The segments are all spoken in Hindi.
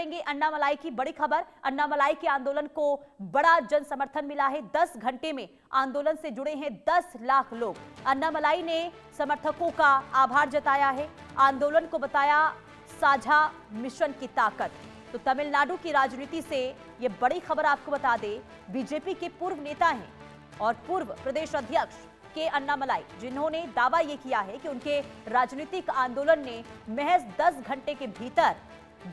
अन्नामलाई की बड़ी खबर। अन्नामलाई के आंदोलन को बड़ा जन समर्थन मिला है। 10 घंटे में आंदोलन से जुड़े हैं 10 लाख लोग। अन्नामलाई ने समर्थकों का आभार जताया है, आंदोलन को बताया साझा मिशन की ताकत। तो तमिलनाडु की राजनीति से ये बड़ी खबर आपको बता दे, बीजेपी के पूर्व नेता हैं और पूर्व प्रदेश अध्यक्ष के अन्नामलाई, जिन्होंने दावा यह किया है कि उनके राजनीतिक आंदोलन ने महज 10 घंटे के भीतर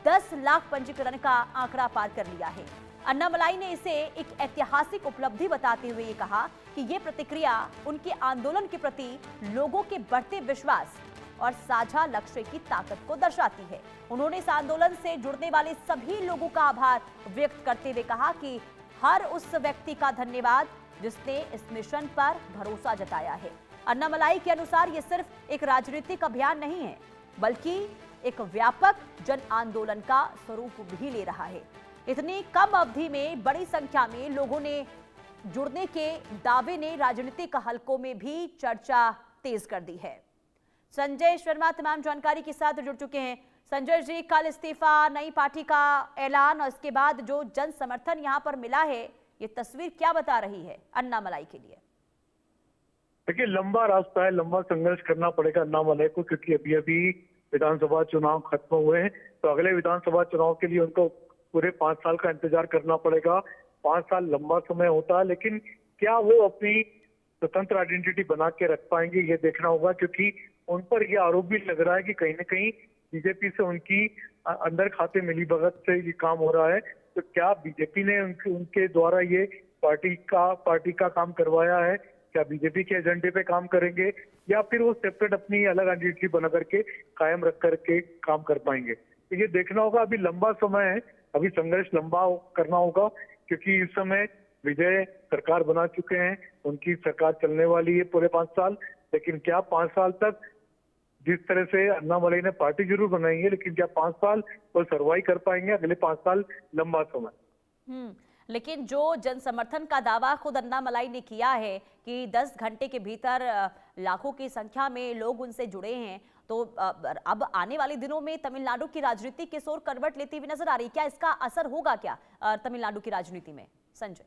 10 लाख पंजीकरण का आंकड़ा पार कर लिया है। अन्नामलाई ने इसे एक ऐतिहासिक उपलब्धि बताते हुए कहा कि यह प्रतिक्रिया उनके आंदोलन के प्रति लोगों के बढ़ते विश्वास और साझा लक्ष्य की ताकत को दर्शाती है। उन्होंने इस आंदोलन से जुड़ने वाले सभी लोगों का आभार व्यक्त करते हुए कहा कि हर उस व्यक्ति का धन्यवाद जिसने इस मिशन पर भरोसा जताया है। अन्नामलाई के अनुसार यह सिर्फ एक राजनीतिक अभियान नहीं है, बल्कि एक व्यापक जन आंदोलन का स्वरूप भी ले रहा है। इतनी कम अवधि में बड़ी संख्या में लोगों ने जुड़ने के दावे ने राजनीतिक हलकों में भी चर्चा तेज कर दी है। संजय शर्मा तमाम जानकारी के साथ जुड़ चुके हैं। संजय जी, कल इस्तीफा, नई पार्टी का ऐलान और इसके बाद जो जन समर्थन यहां पर मिला है, ये तस्वीर क्या बता रही है अन्नामलाई के लिए? देखिए, लंबा रास्ता है, लंबा संघर्ष करना पड़ेगा अन्नामलाई को, क्योंकि अभी अभी विधानसभा चुनाव खत्म हुए हैं। तो अगले विधानसभा चुनाव के लिए उनको पूरे 5 साल का इंतजार करना पड़ेगा। 5 साल लंबा समय होता है, लेकिन क्या वो अपनी स्वतंत्र आइडेंटिटी बना के रख पाएंगे, ये देखना होगा। क्योंकि उन पर यह आरोप भी लग रहा है कि कहीं ना कहीं बीजेपी से उनकी अंदर खाते मिलीभगत से ये काम हो रहा है। तो क्या बीजेपी ने उनके द्वारा ये पार्टी का काम करवाया है? क्या बीजेपी के एजेंडे पे काम करेंगे, या फिर वो सेपरेट अपनी अलग आइडेंटिटी बना करके कायम रख करके काम कर पाएंगे? तो ये देखना होगा। अभी लंबा समय है, अभी संघर्ष लंबा करना होगा, क्योंकि इस समय विजय सरकार बना चुके हैं, उनकी सरकार चलने वाली है पूरे 5 साल। लेकिन क्या 5 साल तक जिस तरह से अन्नामलाई ने पार्टी जरूर बनाई है, लेकिन क्या 5 साल वो सर्वाइव कर पाएंगे? अगले 5 साल लंबा समय। लेकिन जो जन समर्थन का दावा खुद अन्नामलाई ने किया है कि 10 घंटे के भीतर लाखों की संख्या में लोग उनसे जुड़े हैं, तो अब आने वाले दिनों में तमिलनाडु की राजनीति किस ओर करवट लेती हुई नजर आ रही है? क्या इसका असर होगा क्या तमिलनाडु की राजनीति में? संजय,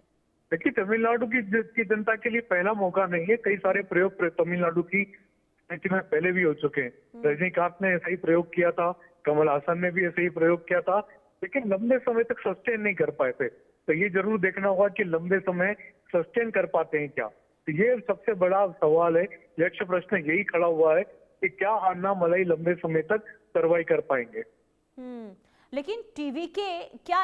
देखिए, तमिलनाडु की जनता के लिए पहला मौका नहीं है। कई सारे प्रयोग तमिलनाडु की राजनीति में पहले भी हो चुके हैं। रजनीकांत ने ऐसा ही प्रयोग किया था, कमल हासन ने भी ऐसा ही प्रयोग किया था, लेकिन लंबे समय तक सस्टेन नहीं कर पाए थे। तो ये जरूर देखना होगा कि लंबे समय सस्टेन कर पाते हैं क्या। तो ये सबसे बड़ा सवाल है, यक्ष प्रश्न यही खड़ा हुआ है कि क्या अन्नामलाई लंबे समय तक सर्वाइव कर पाएंगे। लेकिन टीवी के क्या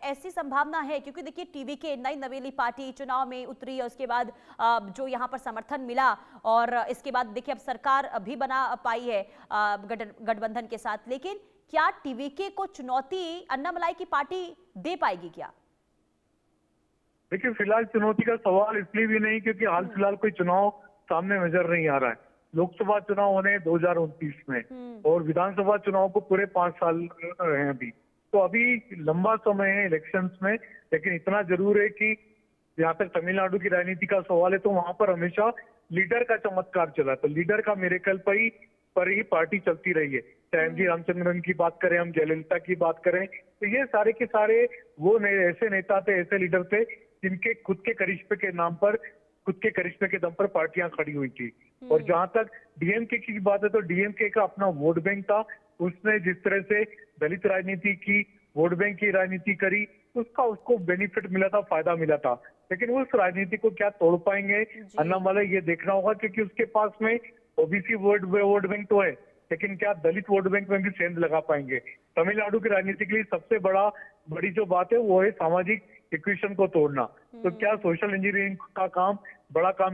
ऐसी संभावना है? क्योंकि देखिए, टीवी के नई नवेली पार्टी चुनाव में उतरी और उसके बाद जो यहाँ पर समर्थन मिला, और इसके बाद देखिए अब सरकार भी बना पाई है गठबंधन के साथ। लेकिन क्या टीवी के को चुनौती अन्नामलाई की पार्टी दे पाएगी क्या? देखिए, फिलहाल चुनौती का सवाल इसलिए भी नहीं क्योंकि हाल फिलहाल कोई चुनाव सामने नजर नहीं आ रहा है। लोकसभा चुनाव होने 2029 में, और विधानसभा चुनाव को पूरे 5 साल हैं अभी। तो अभी लंबा समय है इलेक्शंस में। लेकिन इतना जरूर है कि जहाँ तक तमिलनाडु की राजनीति का सवाल है, तो वहां पर हमेशा लीडर का चमत्कार चला। तो लीडर का मिरेकल पर ही पार्टी चलती रही है। चाहे एम जी रामचंद्रन की बात करें, हम जयललिता की बात करें, तो ये सारे के सारे वो ऐसे नेता थे, ऐसे लीडर थे जिनके खुद के करिश्मे के नाम पर, खुद के करिश्मे के दम पर पार्टियां खड़ी हुई थी। और जहां तक डीएमके की बात है, तो डीएमके का अपना वोट बैंक था। उसने जिस तरह से दलित राजनीति की, वोट बैंक की राजनीति करी, उसको बेनिफिट मिला था, फायदा मिला था। लेकिन उस राजनीति को क्या तोड़ पाएंगे अन्नामलाई, ये देखना होगा। क्योंकि उसके पास में ओबीसी वोट बैंक तो है, लेकिन क्या दलित वोट बैंक में भी सेंध लगा पाएंगे? तमिलनाडु की राजनीति के लिए सबसे बड़ी जो बात है वो है सामाजिक इक्वेशन को तोड़ना। तो क्या सोशल इंजीनियरिंग का काम, बड़ा काम